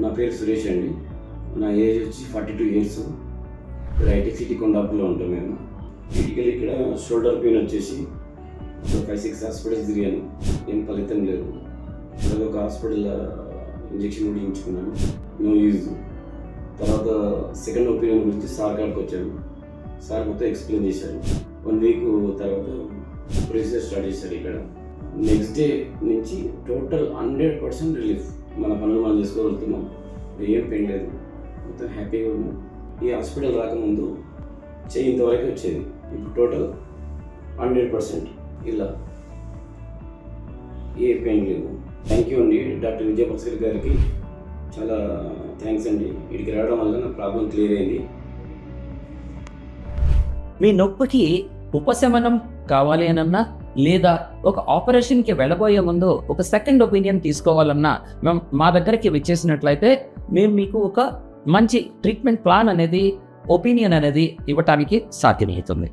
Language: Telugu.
నా పేరు సురేష్ అండి. నా ఏజ్ వచ్చి 42 ఇయర్స్. రైట్ సిటీ కొండాపులో ఉంటాం మేము. క్రిటికల్ ఇక్కడ షోల్డర్ పెయిన్ వచ్చేసి 5-6 హాస్పిటల్స్ తిరిగాను, ఏం ఫలితం లేదు. తర్వాత ఒక హాస్పిటల్ ఇంజెక్షన్ కూడా ఇచ్చుకున్నాను, నో యూజ్. తర్వాత సెకండ్ ఒపీనియన్ గురించి సార్ కాడికి వచ్చాను. సార్ మొత్తం ఎక్స్ప్లెయిన్ చేశారు. 1 వీక్ తర్వాత ప్రొసీజర్ స్టార్ట్ చేశారు ఇక్కడ. నెక్స్ట్ డే నుంచి టోటల్ 100% రిలీఫ్. మన పనులు మనం చేసుకోగలుగుతున్నాం, ఏం పెయిన్ లేదు, మొత్తం హ్యాపీగా ఉన్నాం. ఈ హాస్పిటల్ రాకముందు చెయ్యి ఇంతవరకు వచ్చేది, ఇప్పుడు టోటల్ 100% ఇలా ఏ పెయిన్ లేదు. థ్యాంక్ యూ అండి డాక్టర్ విజయభాస్కర్ గారికి, చాలా థ్యాంక్స్ అండి. ఇక్కడికి రావడం వల్ల నా ప్రాబ్లం క్లియర్ అయింది. మీ నొప్పికి ఉపశమనం కావాలి అనన్నా, లేదా ఒక ఆపరేషన్కి వెళ్ళబోయే ముందు ఒక సెకండ్ ఒపీనియన్ తీసుకోవాలన్నా మా దగ్గరికి వచ్చేసినట్లయితే మేము మీకు ఒక మంచి ట్రీట్మెంట్ ప్లాన్ అనేది, ఒపీనియన్ అనేది ఇవ్వటానికి సాధ్యమవుతుంది.